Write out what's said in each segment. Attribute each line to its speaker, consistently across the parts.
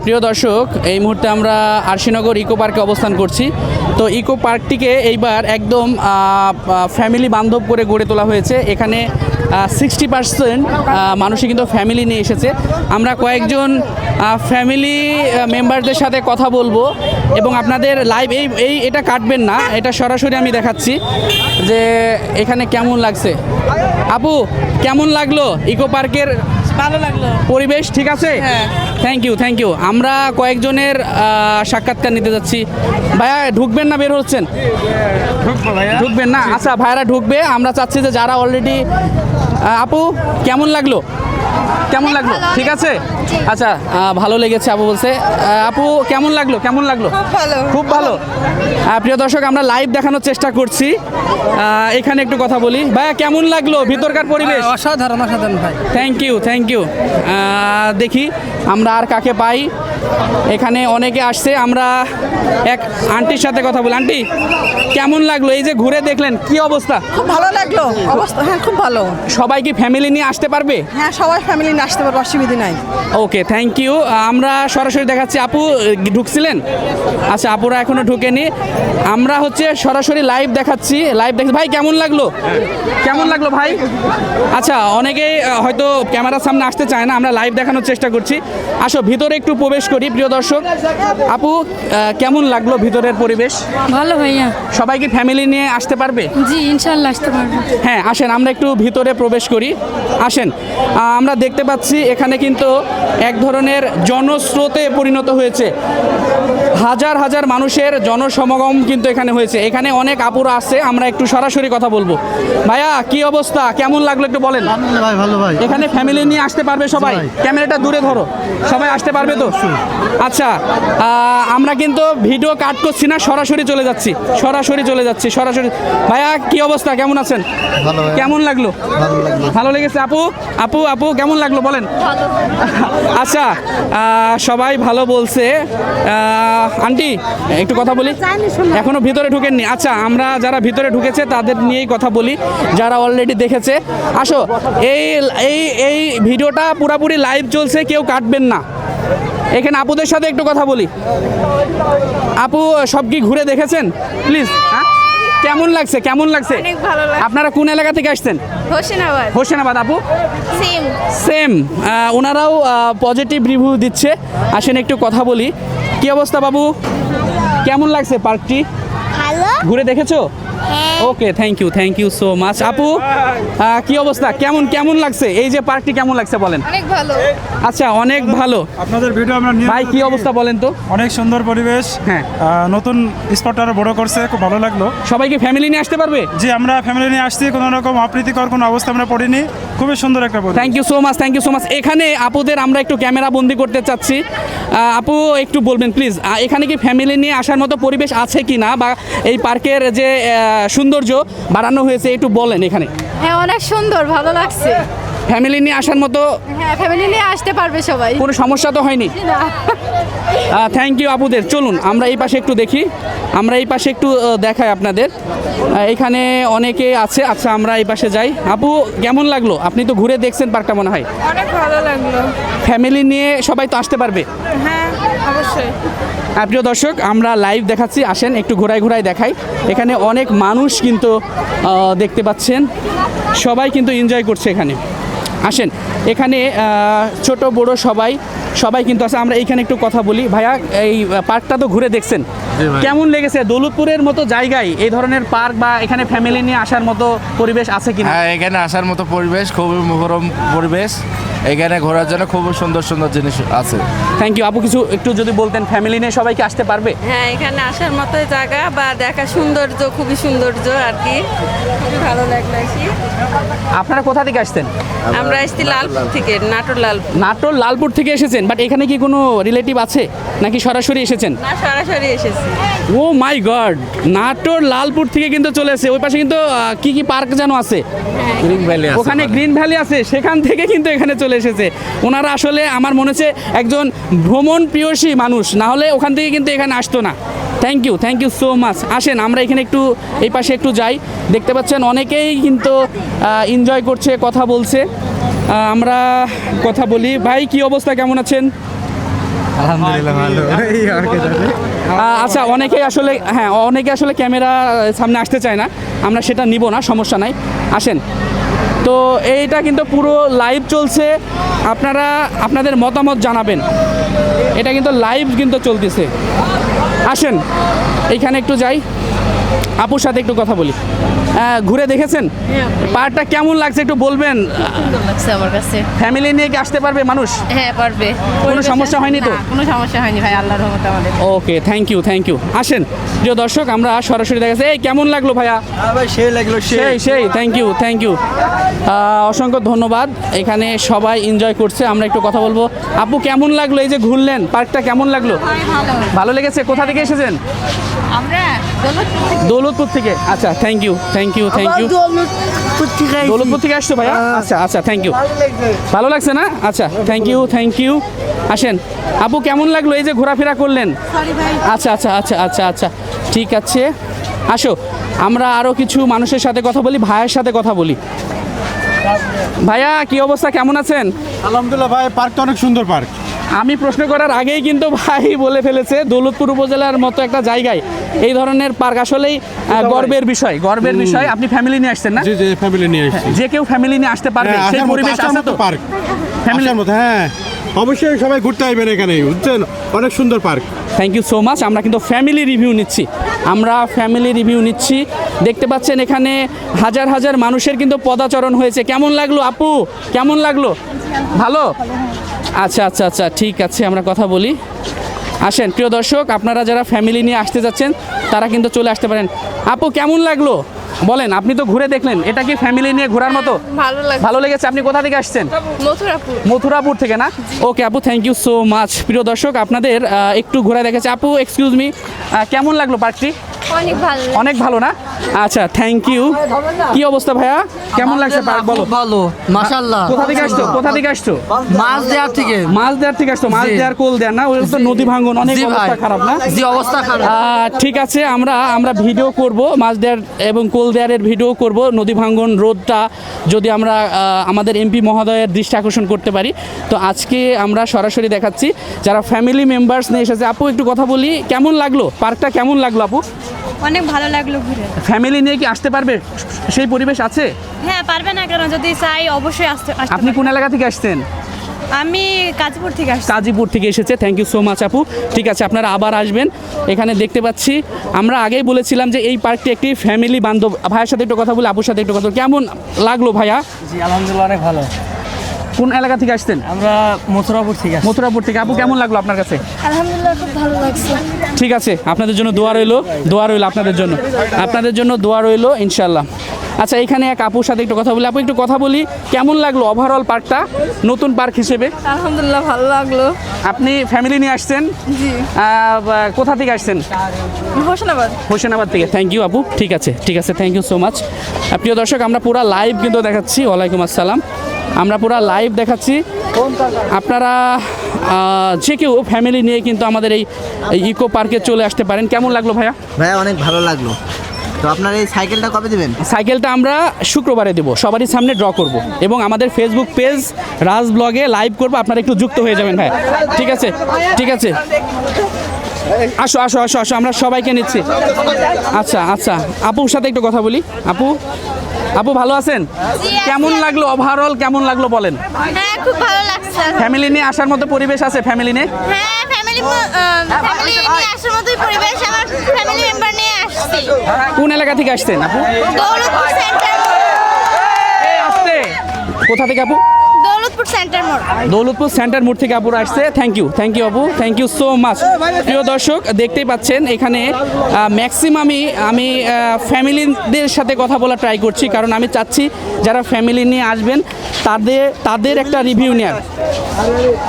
Speaker 1: প্রিয় দর্শক, এই মুহূর্তে আমরা আরশিনগর ইকো পার্কে অবস্থান করছি। তো ইকো পার্কটিকে এইবার একদম ফ্যামিলি বান্ধব করে গড়ে তোলা হয়েছে। এখানে 60% মানুষই কিন্তু ফ্যামিলি নিয়ে এসেছে। আমরা কয়েকজন ফ্যামিলি মেম্বারদের সাথে কথা বলবো এবং আপনাদের লাইভ এটা কাটবেন না, এটা সরাসরি আমি দেখাচ্ছি যে এখানে কেমন লাগছে। আপু, কেমন লাগলো ইকো পার্কের?
Speaker 2: ভালো লাগলো।
Speaker 1: পরিবেশ ঠিক আছে?
Speaker 2: হ্যাঁ।
Speaker 1: Thank you. আমরা কয়েকজনের সাক্ষাৎকার নিতে যাচ্ছি। ভাইয়া ঢুকবেন না বের হচ্ছেন? ঢুকবেন না? আচ্ছা, ভাইয়ারা ঢুকবে। আমরা চাচ্ছি যে যারা অলরেডি আপু কেমন লাগলো? ঠিক আছে? আচ্ছা, ভালো লেগেছে আপু বলছে। আপু কেমন লাগলো? খুব ভালো। প্রিয় দর্শক, আমরা লাইভ দেখানোর চেষ্টা করছি। এখানে একটু কথা বলি। ভাইয়া কেমন লাগলো ভিতরকার পরিবেশ?
Speaker 2: অসাধারণ ভাই।
Speaker 1: Thank you. দেখি আমরা আর কাকে পাই। এখানে অনেকে আসছে। আমরা এক আন্টির সাথে কথা বলি। আন্টি, কেমন লাগলো? এই যে ঘুরে দেখলেন, কি অবস্থা?
Speaker 2: খুব ভালো লাগলো অবস্থা। হ্যাঁ, খুব ভালো।
Speaker 1: সবাই কি ফ্যামিলি নিয়ে আসতে পারবে?
Speaker 2: হ্যাঁ, সবাই ফ্যামিলি নিয়ে আসতে পারবে, অসুবিধা নাই।
Speaker 1: ওকে, থ্যাংক ইউ। আমরা সরাসরি দেখাচ্ছি। আপু ঢুকছিলেন? আচ্ছা, আপুরা এখনো ঢুকেনি। আমরা হচ্ছে সরাসরি লাইভ দেখাচ্ছি। ভাই কেমন লাগলো ভাই? আচ্ছা, অনেকেই হয়তো ক্যামেরার সামনে আসতে চায় না, আমরা লাইভ দেখানোর চেষ্টা করছি। আসো ভিতরে একটু প্রবেশ করি। প্রিয় দর্শক, আপু কেমন লাগলো ভিতরের পরিবেশ?
Speaker 3: ভালো ভাইয়া।
Speaker 1: সবাই কি ফ্যামিলি নিয়ে আসতে পারবে?
Speaker 3: জি, ইনশাল্লাহ আসতে পারবো।
Speaker 1: হ্যাঁ, আসেন আমরা একটু ভিতরে প্রবেশ করি। আসেন। আমরা দেখতে পাচ্ছি এখানে কিন্তু এক ধরনের জনস্রোতে পরিণত হয়েছে। হাজার হাজার মানুষের জনসমাগম কিন্তু এখানে হয়েছে। এখানে অনেক আপুরা আছে, আমরা একটু সরাসরি কথা বলবো। ভাইয়া কি অবস্থা? কেমন লাগলো একটু বলেন।
Speaker 4: ভাই ভালো ভাই।
Speaker 1: এখানে ফ্যামিলি নিয়ে আসতে পারবে সবাই? ক্যামেরাটা দূরে ধরো। সবাই আসতে পারবে তো? আচ্ছা, আমরা কিন্তু ভিডিও কাট করছি না, সরাসরি চলে যাচ্ছি। ভাইয়া কি অবস্থা? কেমন আছেন?
Speaker 4: ভালো ভাই।
Speaker 1: কেমন লাগলো? ভালো লেগেছে। আপু কেমন লাগলো বলেন। আচ্ছা, সবাই ভালো বলছে। আন্টি একটু কথা বলি। এখনো ভিতরে ঢুকেননি? আচ্ছা, আমরা যারা ভিতরে ঢুকেছে তাদের নিয়েই কথা বলি, যারা অলরেডি দেখেছে। আসো, এই ভিডিওটা পুরাপুরি লাইভ চলছে, কেউ কাটবেন না। এখানে আপুদের সাথে একটু কথা বলি। আপু, সব কি ঘুরে দেখেছেন প্লিজ? হ্যাঁ, কেমন লাগছে?
Speaker 3: অনেক ভালো লাগছে।
Speaker 1: আপনারা কোন এলাকা থেকে আসছেন? হোসেনাবাদ। আপু সেম। ওনারাও পজিটিভ রিভিউ দিচ্ছে। আসেন একটু কথা বলি। কি অবস্থা বাবু? কেমন লাগছে পার্কটি?
Speaker 5: ভালো।
Speaker 1: ঘুরে দেখেছো? ওকে, থ্যাংক ইউ সো মাচ। আপু কি অবস্থা? কেমন লাগছে এই যে পার্কটি? কেমন লাগছে বলেন।
Speaker 3: অনেক ভালো।
Speaker 1: আচ্ছা, অনেক ভালো।
Speaker 4: আপনাদের ভিডিও আমরা
Speaker 1: ভাই কি অবস্থা বলেন তো?
Speaker 4: অনেক সুন্দর পরিবেশ।
Speaker 1: হ্যাঁ।
Speaker 4: নতুন স্পটটা আরো বড় করছে, খুব ভালো লাগলো।
Speaker 1: সবাই কি ফ্যামিলি নিয়ে আসতে পারবে?
Speaker 4: জি, আমরা ফ্যামিলি নিয়ে আসছি, কোনো রকম অপ্রীতিকর কোনো অবস্থা আমরা পড়িনি। খুবই সুন্দর একটা পরিবেশ।
Speaker 1: Thank you so much. এখানে আপুদের আমরা একটু ক্যামেরা বন্দি করতে চাচ্ছি। আপু একটু বলবেন প্লিজ, এখানে কি ফ্যামিলি নিয়ে আসার মতো পরিবেশ আছে কি না, বা এই পার্কের যে সৌন্দর্য বাড়ানো হয়েছে একটু বলেন এখানে।
Speaker 3: হ্যাঁ, অনেক সুন্দর, ভালো লাগছে।
Speaker 1: ফ্যামিলি নিয়ে আসার মতো
Speaker 3: হ্যাঁ, ফ্যামিলি নিয়ে আসতে পারবে সবাই।
Speaker 1: কোনো সমস্যা তো হয়নি? থ্যাংক ইউ আপুদের। চলুন আমরা এই পাশে একটু দেখি। দেখাই আপনাদের। এখানে অনেকে আছে। আচ্ছা, আমরা এই পাশে যাই। আপু কেমন লাগলো? আপনি তো ঘুরে দেখছেন পার্কটা মনে হয়।
Speaker 3: অনেক ভালো লাগলো।
Speaker 1: ফ্যামিলি নিয়ে সবাই তো আসতে পারবে?
Speaker 3: হ্যাঁ, অবশ্যই।
Speaker 1: প্রিয় দর্শক, আমরা লাইভ দেখাচ্ছি। আসেন একটু ঘোরায় দেখাই। এখানে অনেক মানুষ কিন্তু দেখতে পাচ্ছেন, সবাই কিন্তু এনজয় করছে এখানে। আসেন, এখানে ছোট বড় সবাই কিন্তু আছে। আমরা এইখানে একটু কথা বলি। ভাইয়া, এই পার্কটা তো ঘুরে দেখছেন, কেমন লেগেছে? দৌলতপুরের মতো জায়গায় এই ধরনের পার্ক বা এখানে ফ্যামিলি নিয়ে আসার মতো পরিবেশ আছে কিনা?
Speaker 6: হ্যাঁ, এখানে আসার মতো পরিবেশ, খুবই মনোরম পরিবেশ। এখানে ঘোরার জন্য খুব সুন্দর জিনিস আছে।
Speaker 1: Thank you. আপু কিছু একটু যদি বলতেন, ফ্যামিলি নিয়ে সবাইকে আসতে পারবে?
Speaker 7: হ্যাঁ, এখানে আসার মতো জায়গা বা দেখা সৌন্দর্য, খুবই সৌন্দর্য আর কি, খুবই ভালো লাগলো।
Speaker 1: আপনারা কোথা থেকে আসছেন?
Speaker 7: আমরা এসেছি লালপুর থেকে,
Speaker 1: নাটোর লালপুর থেকে এসেছেন। বাট এখানে কি কোনো রিলেটিভ আছে নাকি সরাসরি এসেছেন?
Speaker 7: না, সরাসরি এসেছি।
Speaker 1: ও মাই গড, নাটোর লালপুর থেকে কিন্তু চলে এসেছে। ওই পাশে কিন্তু কি পার্ক যেন আছে, ওখানে গ্রিন ভ্যালি আছে, সেখান থেকে কিন্তু এখানে চলে এসেছে। ওনারা আসলে আমার মনে হচ্ছে একজন ভ্রমণ প্রিয়সী মানুষ, না হলে ওখান থেকে কিন্তু এখানে আসতো না। Thank you so much. আসেন আমরা এখানে একটু এই পাশে একটু যাই। দেখতে পাচ্ছেন অনেকেই কিন্তু এনজয় করছে, কথা বলছে। আমরা কথা বলি। ভাই কি অবস্থা, কেমন আছেন?
Speaker 5: আলহামদুলিল্লাহ ভালো এই আর কি জানি।
Speaker 1: আচ্ছা, অনেকে আসলে ক্যামেরা সামনে আসতে চায় না, আমরা সেটা নিব না, সমস্যা নাই, আসেন। তো এইটা কিন্তু পুরো লাইভ চলছে, আপনারা আপনাদের মতামত জানাবেন, এটা কিন্তু লাইভ কিন্তু চলতেছে। আসেন এইখানে একটু যাই, আপুর সাথে একটু কথা বলি। ঘুরে দেখেছেন পার্কটা কেমন লাগছে একটু বলবেন?
Speaker 3: লাগছে আমার কাছে।
Speaker 1: ফ্যামিলি নিয়ে কি আসতে পারবে মানুষ?
Speaker 3: হ্যাঁ পারবে,
Speaker 1: কোনো সমস্যা হয়নি তো?
Speaker 3: কোনো সমস্যা হয়নি ভাই, আল্লাহর রহমতে আমাদের।
Speaker 1: ওকে, থ্যাংক ইউ। আসেন প্রিয় দর্শক, আমরা সরাসরি দেখাচ্ছি। এই কেমন লাগলো ভাইয়া?
Speaker 5: সেই লাগলো
Speaker 1: সেই থ্যাংক ইউ অসংখ্য ধন্যবাদ। এখানে সবাই এনজয় করছে, আমরা একটু কথা বলবো। আপু কেমন লাগলো এই যে ঘুরলেন, পার্কটা কেমন লাগলো? ভালো লেগেছে? কোথা থেকে এসেছেন?
Speaker 3: আমরা
Speaker 1: দৌলতপুর থেকে। আচ্ছা, থ্যাংক ইউ। দৌলতপুর থেকে আসছো ভাইয়া? আচ্ছা, থ্যাংক ইউ। ভালো লাগছে না? আচ্ছা, থ্যাংক ইউ। আসেন আপু, কেমন লাগলো এই যে ঘোরাফেরা করলেন? আচ্ছা, ঠিক আছে। আসো, আমরা আরও কিছু মানুষের সাথে কথা বলি, ভাইয়ের সাথে কথা বলি। ভাইয়া কি অবস্থা, কেমন আছেন?
Speaker 4: আলহামদুলিল্লাহ ভাই, পার্কটা অনেক সুন্দর পার্ক।
Speaker 1: আমি প্রশ্ন করার আগেই কিন্তু ভাই বলে ফেলেছে, দৌলতপুর উপজেলার মতো একটা জায়গায় এই ধরনের পার্ক আসলেই গর্বের বিষয়। আপনি ফ্যামিলি নিয়ে আসছেন না?
Speaker 4: জি ফ্যামিলি নিয়ে এসেছি।
Speaker 1: যে কেউ ফ্যামিলি নিয়ে আসতে পারবে, সেই পরিবেশ আছে তো?
Speaker 4: পার্ক
Speaker 1: ফ্যামিলির
Speaker 4: মতো, হ্যাঁ অবশ্যই সবাই ঘুরতে আসবেন এখানে, বুঝছেন, অনেক সুন্দর park.
Speaker 1: Thank you so much. আমরা কিন্তু ফ্যামিলি রিভিউ নিচ্ছি। দেখতে পাচ্ছেন এখানে হাজার হাজার মানুষের কিন্তু পদাচরণ হয়েছে। কেমন লাগলো আপু, কেমন লাগলো? ভালো? আচ্ছা, ঠিক আছে, আমরা কথা বলি। আসেন প্রিয় দর্শক, আপনারা যারা ফ্যামিলি নিয়ে আসতে যাচ্ছেন তারা কিন্তু চলে আসতে পারেন। আপু কেমন লাগলো বলেন? আপনি তো ঘুরে দেখলেন, এটা কি ফ্যামিলি নিয়ে ঘোরার মতো? ভালো লেগেছে। আপনি কোথা থেকে আসছেন? মথুরাপুর থেকে না? ওকে আপু, থ্যাংক ইউ সো মাচ। প্রিয় দর্শক, আপনাদের একটু ঘোরা দেখেছে। আপু এক্সকিউজ মি, কেমন লাগলো পার্কটি? অনেক ভালো না? আচ্ছা, থ্যাংক ইউ। কি অবস্থা ভাইয়া, কেমন লাগছে পার্ক বলো?
Speaker 5: ভালো মাশাআল্লাহ।
Speaker 1: কোথা থেকে আসছো?
Speaker 5: মাছ দেওয়ার থেকে
Speaker 1: আসছো? মাছ দেওয়ার, কোল দেওয়ার না? ওই তো নদী ভাঙ্গন, অনেক অবস্থা খারাপ না?
Speaker 5: জি অবস্থা খারাপ।
Speaker 1: ঠিক আছে, আমরা ভিডিও করব, মাছ দেওয়ার এবং কোল দেওয়ারের ভিডিও করব। নদী ভাঙ্গন রোডটা যদি আমরা আমাদের এমপি মহোদয়ের দৃষ্টি আকর্ষণ করতে পারি। তো আজকে আমরা সরাসরি দেখাচ্ছি যারা ফ্যামিলি মেম্বার্স নিয়ে এসেছে। আপু একটু কথা বলি, কেমন লাগলো পার্কটা, কেমন লাগলো আপু?
Speaker 3: অনেক ভালো লাগলো ঘুরে।
Speaker 1: ফ্যামিলি নিয়ে কি আসতে পারবে? সেই পরিবেশ আছে?
Speaker 3: হ্যাঁ পারবে না কেন, যদি চাই অবশ্যই আসতে
Speaker 1: আপনি কোন এলাকা থেকে আসছেন?
Speaker 3: আমি কাজীপুর থেকে আসছি।
Speaker 1: কাজীপুর থেকে এসেছে, থ্যাংক ইউ সো মাচ আপু। ঠিক আছে, আপনারা আবার আসবেন। এখানে দেখতে পাচ্ছি, আমরা আগেই বলেছিলাম যে এই পার্কটি একটি ফ্যামিলি বান্ধব। ভাইয়ের সাথে একটু কথা বলি, আপুর সাথে একটু কথা বলি। কেমন লাগলো ভাইয়া?
Speaker 5: জি আলহামদুলিল্লাহ অনেক ভালো।
Speaker 1: কোন এলাকা থেকে আসছেন?
Speaker 5: আমরা মথুরাপুর থেকে আসছি।
Speaker 1: মথুরাপুর থেকে। আপু কেমন লাগলো আপনার কাছে?
Speaker 3: আলহামদুলিল্লাহ খুব ভালো লাগছে।
Speaker 1: ঠিক আছে, আপনাদের জন্য দোয়া রইলো আপনাদের জন্য দোয়া রইলো ইনশাল্লাহ। আচ্ছা, এখানে এক আপুর সাথে একটু কথা বলি। আপু একটু কথা বলি, কেমন লাগলো ওভারঅল পার্কটা নতুন পার্ক হিসেবে?
Speaker 7: আলহামদুলিল্লাহ ভালো লাগলো।
Speaker 1: আপনি ফ্যামিলি নিয়ে আসছেন?
Speaker 7: জি।
Speaker 1: কোথা থেকে আসছেন? হোসেনাবাদ থেকে। থ্যাংক ইউ আপু। ঠিক আছে, থ্যাংক ইউ সো মাচ। প্রিয় দর্শক, আমরা পুরো লাইভ কিন্তু দেখাচ্ছি। ওয়ালাইকুম আসসালাম। আমরা পুরো লাইভ দেখাচ্ছি। আপনারা যে কেউ ফ্যামিলি নিয়ে কিন্তু আমাদের এই ইকো পার্কে চলে আসতে পারেন। কেমন লাগলো ভাইয়া?
Speaker 8: ভাইয়া অনেক ভালো লাগলো। তো আপনার এই সাইকেলটা কবে দেবেন?
Speaker 1: সাইকেলটা আমরা শুক্রবারে দেবো, সবারই সামনে ড্র করব এবং আমাদের ফেসবুক পেজ রাজ ব্লগে লাইভ করবো। আপনারা একটু যুক্ত হয়ে যাবেন ভাই। ঠিক আছে, আসো, আমরা সবাইকে নিচ্ছি। আচ্ছা, আপুর সাথে একটু কথা বলি। আপু ভালো আছেন? কেমন লাগলো ওভারঅল, কেমন লাগলো বলেন?
Speaker 3: হ্যাঁ খুব ভালো লাগছে।
Speaker 1: ফ্যামিলি নিয়ে আসার মতো পরিবেশ আছে? ফ্যামিলি নিয়ে
Speaker 3: ফ্যামিলি নিয়ে আসার মতোই পরিবেশ। আমার ফ্যামিলি মেম্বার নিয়ে আসছি।
Speaker 1: কোন এলাকা থেকে আসছেন আপু?
Speaker 3: দৌলতপুর সেন্টার।
Speaker 1: কোথা থেকে আপু? দৌলতপুর সেন্টার মোড় থেকে আপুরা আসছে। থ্যাংক ইউ আপু, থ্যাংক ইউ সো মাচ। প্রিয় দর্শক, দেখতেই পাচ্ছেন এখানে ম্যাক্সিমামই আমি ফ্যামিলিদের সাথে কথা বলা ট্রাই করছি, কারণ আমি চাচ্ছি যারা ফ্যামিলি নিয়ে আসবেন তাদের একটা রিভিউ নেওয়ার।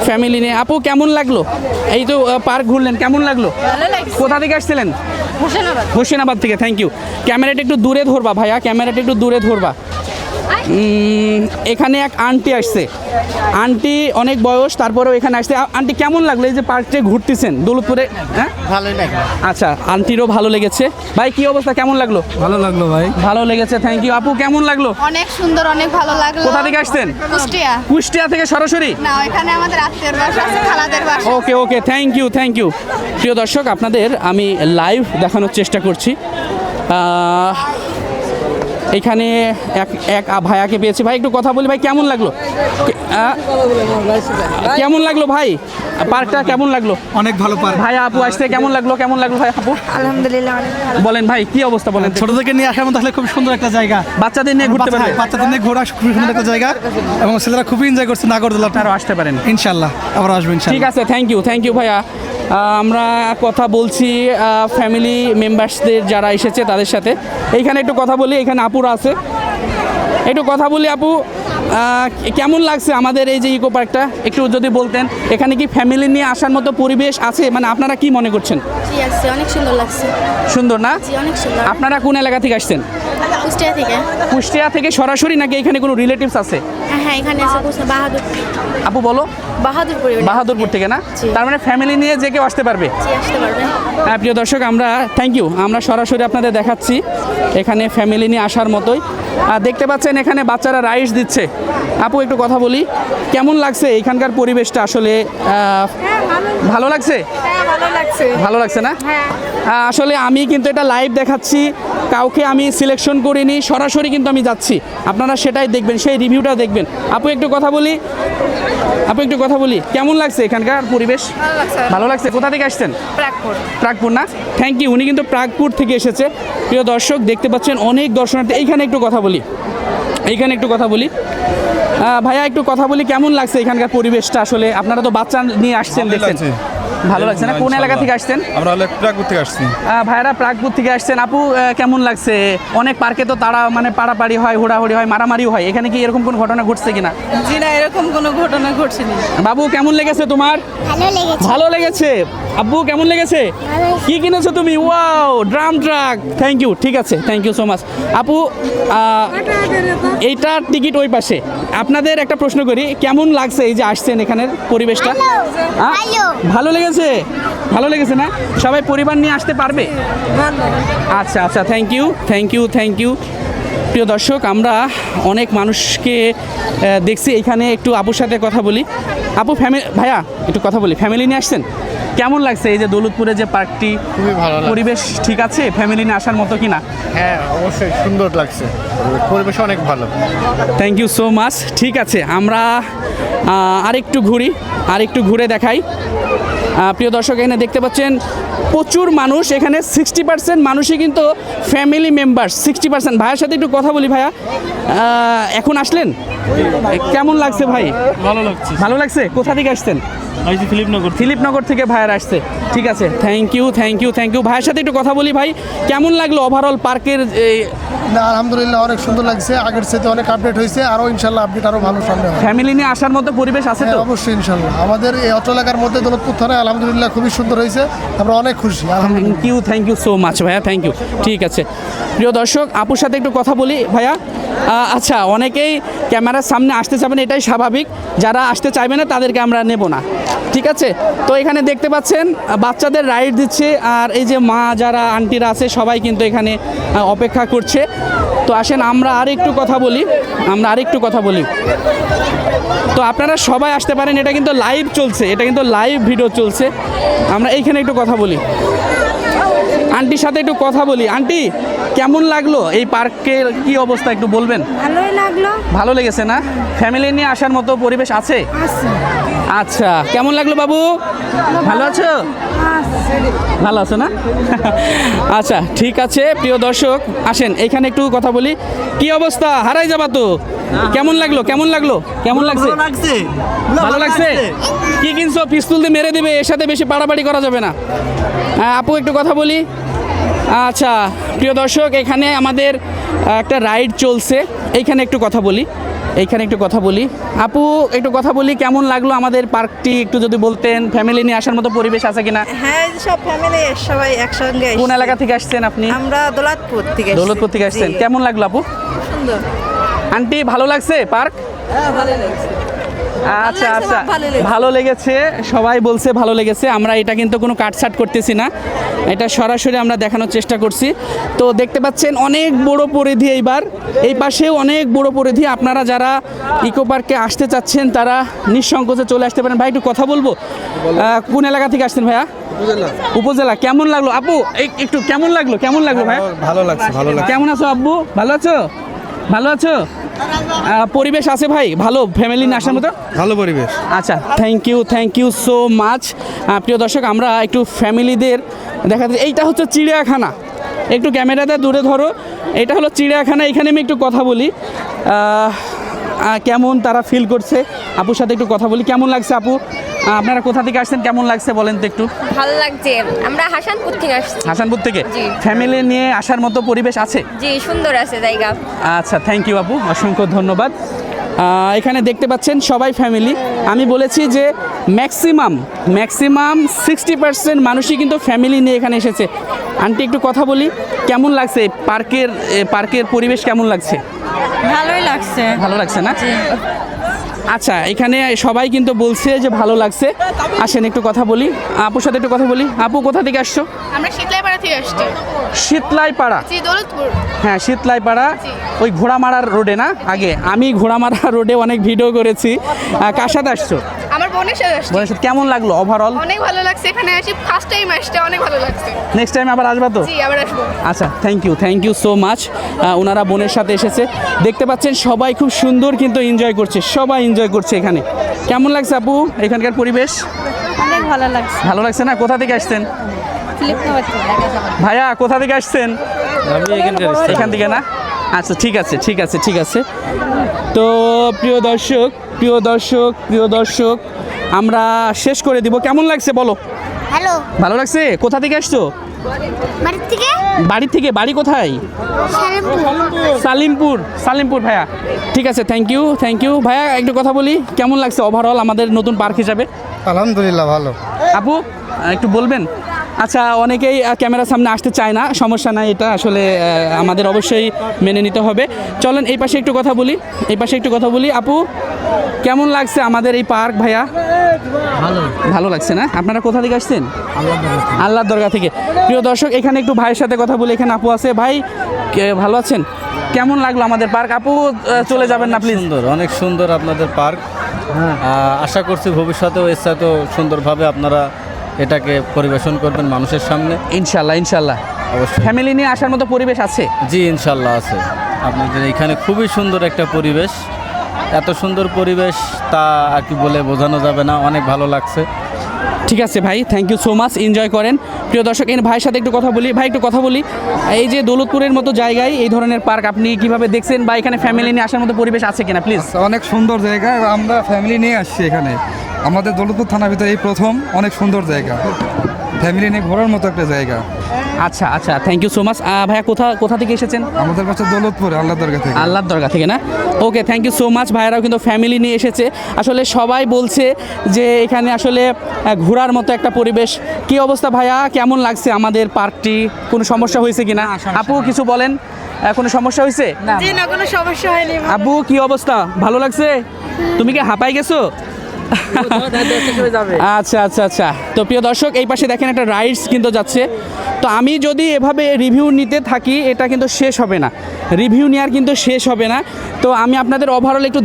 Speaker 1: ফ্যামিলি নিয়ে আপু কেমন লাগলো? এই তো পার্ক ঘুরলেন, কেমন লাগলো? কোথা থেকে আসছিলেন? হোসেনাবাদ থেকে। Thank you. ক্যামেরাটা একটু দূরে ধরবা ভাইয়া, এখানে এক আন্টি আসছে, আন্টি অনেক বয়স, তারপরেও এখানে আসছে। আন্টি কেমন লাগলো এই যে পার্কে ঘুরতেছেন দৌলতপুরে? হ্যাঁ,
Speaker 5: ভালোই লাগে।
Speaker 1: আচ্ছা, আন্টিরও ভালো লেগেছে। ভাই কি অবস্থা, কেমন লাগলো?
Speaker 5: ভালো লাগলো ভাই।
Speaker 1: ভালো লেগেছে, থ্যাংক ইউ। আপু কেমন লাগলো?
Speaker 3: অনেক সুন্দর, অনেক ভালো লাগলো।
Speaker 1: কোথা থেকে আসছেন?
Speaker 3: কুষ্টিয়া।
Speaker 1: কুষ্টিয়া থেকে সরাসরি?
Speaker 3: না, এখানে আমাদের আত্মীয়র বাসা আছে, খালাদের বাসা।
Speaker 1: ওকে ওকে, থ্যাংক ইউ থ্যাংক ইউ। প্রিয় দর্শক, আপনাদের আমি লাইভ দেখানোর চেষ্টা করছি। এখানে এক ভাইয়াকে পেয়েছি। ভাই একটু কথা বলি, ভাই কেমন লাগলো? কেমন লাগলো ভাই পার্কটা, কেমন লাগলো?
Speaker 5: অনেক ভালো পার্ক।
Speaker 1: ভাই আপু আসতে কেমন লাগলো? কেমন লাগলো ভাই আপু?
Speaker 3: আলহামদুলিল্লাহ।
Speaker 1: বলেন ভাই কি অবস্থা বলেন।
Speaker 5: ছোট থেকে নিয়ে আসার মতো আসলে খুব সুন্দর একটা জায়গা।
Speaker 1: বাচ্চাদের নিয়ে ঘুরতে পারবে?
Speaker 5: বাচ্চাদের নিয়ে ঘোরা খুব সুন্দর একটা জায়গা এবং ছেলেরা খুবই এনজয় করছে নাগরদোলা।
Speaker 1: আপনারাও আসতে পারেন
Speaker 5: ইনশাল্লাহ, আবার আসবো
Speaker 1: ঠিক
Speaker 5: ইনশাল্লাহ।
Speaker 1: আছে, থ্যাংক ইউ ভাইয়া। আমরা কথা বলছি ফ্যামিলি মেম্বার্সদের যারা এসেছে তাদের সাথে। এইখানে একটু কথা বলি, এখানে আপুরা আছে, একটু কথা বলি। আপু কেমন লাগছে আমাদের এই যে ইকো পার্কটা, একটু যদি বলতেন। এখানে কি ফ্যামিলি নিয়ে আসার মতো পরিবেশ আছে? মানে আপনারা কি মনে করছেন?
Speaker 3: জি আছে, অনেক সুন্দর লাগছে।
Speaker 1: সুন্দর না?
Speaker 3: জি, অনেক সুন্দর।
Speaker 1: আপনারা কোন এলাকা থেকে আসছেন?
Speaker 3: কুষ্টিয়া থেকে।
Speaker 1: কুষ্টিয়া থেকে সরাসরি নাকি এখানে কোনো রিলেটিভস আছে?
Speaker 3: হ্যাঁ, এখানে আছে বাহাদুরপুর।
Speaker 1: আপু বলো।
Speaker 3: বাহাদুরপুর।
Speaker 1: বাহাদুরপুর থেকে না?
Speaker 3: জি।
Speaker 1: তার মানে ফ্যামিলি নিয়ে যে কেউ আসতে পারবে?
Speaker 3: জি, আসতে পারবেন।
Speaker 1: হ্যাঁ প্রিয় দর্শক, আমরা থ্যাংক ইউ, আমরা সরাসরি আপনাদের দেখাচ্ছি এখানে ফ্যামিলি নিয়ে আসার মতোই। দেখতে পাচ্ছেন এখানে বাচ্চারা রাইডস দিচ্ছে। আপু একটু কথা বলি, কেমন লাগছে এখানকার পরিবেশটা? আসলে ভালো লাগছে?
Speaker 3: ভালো লাগছে।
Speaker 1: ভালো লাগছে না?
Speaker 3: হ্যাঁ।
Speaker 1: আসলে আমি কিন্তু এটা লাইভ দেখাচ্ছি, কাউকে আমি সিলেকশন করিনি, সরাসরি কিন্তু আমি যাচ্ছি, আপনারা সেটাই দেখবেন, সেই রিভিউটা দেখবেন। আপু একটু কথা বলি, আপু একটু কথা বলি, কেমন লাগছে এখানকার পরিবেশ? ভালো লাগছে। কোথা থেকে আসছেন?
Speaker 3: প্রাগপুর।
Speaker 1: প্রাগপুর না? Thank you. উনি কিন্তু প্রাগপুর থেকে এসেছে। প্রিয় দর্শক, দেখতে পাচ্ছেন অনেক দর্শনার্থী। এইখানে একটু কথা বলি, এইখানে একটু কথা বলি। ভাইয়া একটু কথা বলি, কেমন লাগছে এখানকার পরিবেশটা? আসলে আপনারা তো বাচ্চা নিয়ে আসছেন, দেখছেন ভালো লাগছে না? কোন এলাকা থেকে আসছেন?
Speaker 9: আমরা প্রাগপুর থেকে আসছি।
Speaker 1: ভাইয়ারা প্রাগপুর থেকে আসছেন। আপু কেমন লাগছে? অনেক পার্কে তো তারা মানে পাড়াপাড়ি হয়, হুড়াহুড়ি হয়, মারামারিও হয়, এখানে কি এরকম কোনো ঘটনা ঘটছে কিনা?
Speaker 2: জি না, এরকম কোনো ঘটনা ঘটছেনি।
Speaker 1: বাবু কেমন লেগেছে তোমার?
Speaker 3: ভালো লেগেছে।
Speaker 1: ভালো লেগেছে। আব্বু কেমন লেগেছে? কি কিনেছো তুমি? Wow, drum truck. Thank you, ঠিক আছে, থ্যাংক ইউ সো মাচ। আপু এইটার টিকিট ওই পাশে। আপনাদের একটা প্রশ্ন করি, কেমন লাগছে এই যে আসছেন এখানের পরিবেশটা? ভালো লেগেছে? ভালো লেগেছে না? সবাই পরিবার নিয়ে আসতে পারবে? আচ্ছা আচ্ছা, thank you thank you thank you. প্রিয় দর্শক, আমরা অনেক মানুষকে দেখছি এখানে। একটু আপুর সাথে কথা বলি। আপু ভাইয়া একটু কথা বলি, ফ্যামিলি নিয়ে আসছেন, কেমন লাগছে এই যে দৌলতপুরে যে পার্কটি?
Speaker 9: খুবই ভালো লাগছে।
Speaker 1: পরিবেশ ঠিক আছে? ফ্যামিলি নিয়ে আসার মতো কিনা?
Speaker 9: হ্যাঁ, অবশ্যই সুন্দর লাগছে, পরিবেশ অনেক ভালো।
Speaker 1: Thank you so much. ঠিক আছে, আমরা আরেকটু ঘুরি, আরেকটু ঘুরে দেখাই। প্রিয় দর্শক, এখানে দেখতে পাচ্ছেন প্রচুর মানুষ। এখানে 60% মানুষই কিন্তু ফ্যামিলি মেম্বার। 60%। ভাইয়ের সাথে একটু কথা বলি। ভাইয়া এখন আসলেন, কেমন লাগছে ভাই?
Speaker 5: ভালো লাগছে।
Speaker 1: ভালো লাগছে। কোথা থেকে আসছেন? ফিলিপনগর থেকে ভাইয়ার আসছে। ঠিক আছে, thank you thank you thank you. ভাইয়ের সাথে একটু কথা বলি। ভাই কেমন লাগলো ওভারঅল পার্কের?
Speaker 10: না, আলহামদুলিল্লাহ অনেক সুন্দর লাগছে, আগের সাথে অনেক আপডেট হয়েছে, আরও ইনশাল্লাহ আপডেট আরও ভালো সামনে হবে।
Speaker 1: ফ্যামিলি নিয়ে আসার মতো পরিবেশ আছে তো?
Speaker 10: অবশ্যই ইনশাল্লাহ। আমাদের এই অত্র এলাকার মধ্যে দৌলতপুর থানায় আলহামদুলিল্লাহ খুবই সুন্দর হয়েছে, আমরা অনেক খুশি আলহামদুলিল্লাহ।
Speaker 1: থ্যাংক ইউ সো মাচ ভাইয়া, থ্যাংক ইউ। ঠিক আছে প্রিয় দর্শক, আপুর সাথে একটু কথা বলি। ভাইয়া আচ্ছা, অনেকেই ক্যামেরার সামনে আসতে চাইবেন, এটাই স্বাভাবিক। যারা আসতে চাইবে না তাদেরকে আমরা নেব না, ঠিক আছে? তো এখানে দেখতে পাচ্ছেন বাচ্চাদের রাইড দিচ্ছে, আর এই যে মা যারা আন্টিরা আছে সবাই কিন্তু এখানে অপেক্ষা করছে। তো আসেন আমরা আরেকটু কথা বলি, আমরা আরেকটু কথা বলি। তো আপনারা সবাই আসতে পারেন, এটা কিন্তু লাইভ চলছে, এটা কিন্তু লাইভ ভিডিও চলছে। আমরা এইখানে একটু কথা বলি, আন্টির সাথে একটু কথা বলি। আন্টি কেমন লাগলো এই পার্কের কি অবস্থা একটু বলবেন?
Speaker 3: ভালোই লাগলো।
Speaker 1: ভালো লেগেছে না? ফ্যামিলি নিয়ে আসার মতো পরিবেশ আছে? আচ্ছা, কেমন লাগলো বাবু? ভালো আছো? ভালো আছো না? আচ্ছা ঠিক আছে। প্রিয় দর্শক, আসেন এখানে একটু কথা বলি। কি অবস্থা? হারাই যাবা তো? কেমন লাগলো? কেমন লাগলো? কেমন লাগছে? ভালো লাগছে? কি কিনছো? পিস্তল দিয়ে মেরে দিবে, এর সাথে বেশি পাড়াপাড়ি করা যাবে না। আপু একটু কথা বলি। আচ্ছা প্রিয় দর্শক, এখানে আমাদের একটা রাইড চলছে, এইখানে একটু কথা বলি, এইখানে একটু কথা বলি। আপু একটু কথা বলি, কেমন লাগলো আমাদের পার্কটি একটু যদি বলতেন? ফ্যামিলি নিয়ে আসার মতো পরিবেশ আছে কিনা?
Speaker 2: হ্যাঁ, সব ফ্যামিলি সবাই একসঙ্গে।
Speaker 1: কোন এলাকা থেকে আসছেন আপনি?
Speaker 2: আমরা দৌলতপুর থেকে।
Speaker 1: দৌলতপুর থেকে আসছেন। কেমন লাগলো আপু?
Speaker 2: সুন্দর।
Speaker 1: আন্টি ভালো লাগছে পার্ক? আচ্ছা আচ্ছা, ভালো লেগেছে, সবাই বলছে ভালো লেগেছে। আমরা এটা কিন্তু কোনো কাটছাট করতেছি না, এটা সরাসরি আমরা দেখানোর চেষ্টা করছি। তো দেখতে পাচ্ছেন অনেক বড় পরিধি, এইবার এই পাশেও অনেক বড় পরিধি। আপনারা যারা ইকো পার্কে আসতে চাচ্ছেন তারা নিঃসংকোচে চলে আসতে পারেন। ভাই একটু কথা বলবো, কোন এলাকা থেকে আসছেন ভাইয়া? উপজেলা। কেমন লাগলো আপু, একটু কেমন লাগলো ভাই?
Speaker 5: ভালো লাগছে, ভালো লাগছে।
Speaker 1: কেমন আছো আব্বু? ভালো আছো? ভালো আছো? পরিবেশ আছে ভাই ভালো, ফ্যামিলি নিয়ে আসার মতো
Speaker 5: ভালো পরিবেশ।
Speaker 1: আচ্ছা, থ্যাংক ইউ সো মাচ। প্রিয় দর্শক, আমরা একটু ফ্যামিলিদের দেখাতে, এইটা হচ্ছে চিড়িয়াখানা, একটু ক্যামেরাটা দূরে ধরো, এটা হলো চিড়িয়াখানা। এখানে আমি একটু কথা বলি, কেমন তারা ফিল করছে, আপুর সাথে একটু কথা বলি। কেমন লাগছে আপু, আপনারা কোথা থেকে আসছেন, কেমন লাগছে বলেন তো একটু?
Speaker 3: ভালো লাগছে, আমরা হাসানপুর থেকে আসছি।
Speaker 1: হাসানপুর থেকে?
Speaker 3: জি।
Speaker 1: ফ্যামিলি নিয়ে আসার মতো পরিবেশ আছে?
Speaker 3: জি, সুন্দর আছে জায়গা।
Speaker 1: আচ্ছা, থ্যাংক ইউ আপু, অসংখ্য ধন্যবাদ। এখানে দেখতে পাচ্ছেন সবাই ফ্যামিলি। আমি বলেছি যে ম্যাক্সিমাম 60% মানুষই কিন্তু ফ্যামিলি নিয়ে এখানে এসেছে। আন্টি একটু কথা বলি, কেমন লাগছে পার্কের পরিবেশ কেমন লাগছে?
Speaker 2: ভালোই লাগছে।
Speaker 1: ভালো লাগছে না? আচ্ছা, এখানে সবাই কিন্তু বলছে যে ভালো লাগছে। আসেন একটু কথা বলি, আপুর সাথে একটু কথা বলি। আপু কোথা থেকে আসছো?
Speaker 3: আমরা শীতলাইপাড়া থেকে আসছি।
Speaker 1: শীতলাইপাড়া?
Speaker 3: জি, দৌলতপুর।
Speaker 1: হ্যাঁ, শীতলাইপাড়া, ওই ঘোড়ামারার রোডে না? আগে আমি ঘোড়ামারা রোডে অনেক ভিডিও করেছি। কার সাথে আসছো?
Speaker 3: আমার বোনের সাথে আসছি।
Speaker 1: বোনের সাথে। কেমন লাগলো ওভারঅল?
Speaker 3: অনেক ভালো লাগছে, এখানে আসি ফার্স্ট টাইম আসতে, অনেক ভালো লাগছে।
Speaker 1: নেক্সট টাইম আবার আসবা তো?
Speaker 3: জি, আবার আসবো।
Speaker 1: আচ্ছা, থ্যাংক ইউ সো মাচ। ওনারা বোনের সাথে এসেছে, দেখতে পাচ্ছেন সবাই খুব সুন্দর কিন্তু এনজয় করছে, সবাই এনজয় করছে এখানে। কেমন লাগছে আপু এখানকার পরিবেশ?
Speaker 2: অনেক ভালো লাগছে।
Speaker 1: ভালো লাগছে না? কোথা থেকে আসছেন ভাইয়া, কোথা থেকে আসছেন? এখান থেকে না? আচ্ছা, ঠিক আছে। তো প্রিয় দর্শক, আমরা শেষ করে দিব। কেমন লাগছে বলো?
Speaker 3: হ্যালো,
Speaker 1: ভালো লাগছে? কোথা থেকে আসছো? বাড়ি থেকে। বাড়ি কোথায়? সালিমপুর ভাইয়া। ঠিক আছে, থ্যাংক ইউ ভাইয়া। একটু কথা বলি, কেমন লাগছে ওভারঅল আমাদের নতুন পার্ক হিসাবে?
Speaker 10: আলহামদুলিল্লাহ ভালো।
Speaker 1: আপু একটু বলবেন? আচ্ছা, অনেকেই ক্যামেরার সামনে আসতে চায় না, সমস্যা নাই, এটা আসলে আমাদের অবশ্যই মেনে নিতে হবে। চলেন এই পাশে একটু কথা বলি। আপু কেমন লাগছে আমাদের এই পার্ক ভাইয়া? ভালো লাগছে না? আপনারা কোথা থেকে আসছেন? আল্লাহর দরগা থেকে। প্রিয় দর্শক, এখানে একটু ভাইয়ের সাথে কথা বলি। এখানে আপু আছে। ভাই ভালো আছেন? কেমন লাগলো আমাদের পার্ক? আপু চলে যাবেন না প্লিজ।
Speaker 5: অনেক সুন্দর আপনাদের পার্ক। আশা করছি ভবিষ্যতেও এর সাথে সুন্দরভাবে আপনারা এটাকে পরিবেশন করবেন মানুষের সামনে।
Speaker 1: ইনশাল্লাহ
Speaker 5: অবশ্যই।
Speaker 1: ফ্যামিলি নিয়ে আসার মতো পরিবেশ আছে?
Speaker 5: জি, ইনশাল্লাহ আছে। আপনাদের এখানে খুবই সুন্দর একটা পরিবেশ, এত সুন্দর পরিবেশ তা আর কি বলে বোঝানো যাবে না, অনেক ভালো লাগছে।
Speaker 1: ঠিক আছে ভাই, thank you so much, enjoy করেন। প্রিয় দর্শক, এই ভাইয়ের সাথে একটু কথা বলি। ভাই একটু কথা বলি, এই যে দৌলতপুরের মতো জায়গায় এই ধরনের পার্ক আপনি কিভাবে দেখছেন, বা এখানে ফ্যামিলি নিয়ে আসার মতো পরিবেশ আছে কিনা প্লিজ?
Speaker 5: অনেক সুন্দর জায়গা, আমরা ফ্যামিলি নিয়ে আসছি এখানে। আমাদের দৌলতপুর থানার ভিতরে এই প্রথম, অনেক সুন্দর জায়গা, ফ্যামিলি নিয়ে ঘোরার মতো একটা জায়গা।
Speaker 1: আচ্ছা, থ্যাংক ইউ সো মাচ। ভাইয়া কোথা থেকে এসেছেন?
Speaker 5: আমাদের কাছে দৌলতপুর আল্লাহর দরগা থেকে।
Speaker 1: আল্লাহর দরগা থেকে না? ওকে, থ্যাংক ইউ সো মাচ। ভাইয়ারাও কিন্তু ফ্যামিলি নিয়ে এসেছে। আসলে সবাই বলছে যে এখানে আসলে ঘোরার মতো একটা পরিবেশ। কি অবস্থা ভাইয়া, কেমন লাগছে আমাদের পার্কটি? কোনো সমস্যা হয়েছে কিনা? আপু কিছু বলেন, কোনো সমস্যা হয়েছে?
Speaker 2: জি না, কোনো সমস্যা হয়নি।
Speaker 1: আপু কি অবস্থা, ভালো লাগছে? তুমি কি হাঁপাই গেছো? আচ্ছা। তো প্রিয় দর্শক, এই পাশে দেখেন একটা রাইডস কিন্তু যাচ্ছে। তো আমি যদি এভাবে রিভিউ নিতে থাকি, এটা কিন্তু শেষ হবে না, রিভিউ নেওয়ার কিন্তু শেষ হবে না। তো আমি আপনাদের ওভারঅল একটু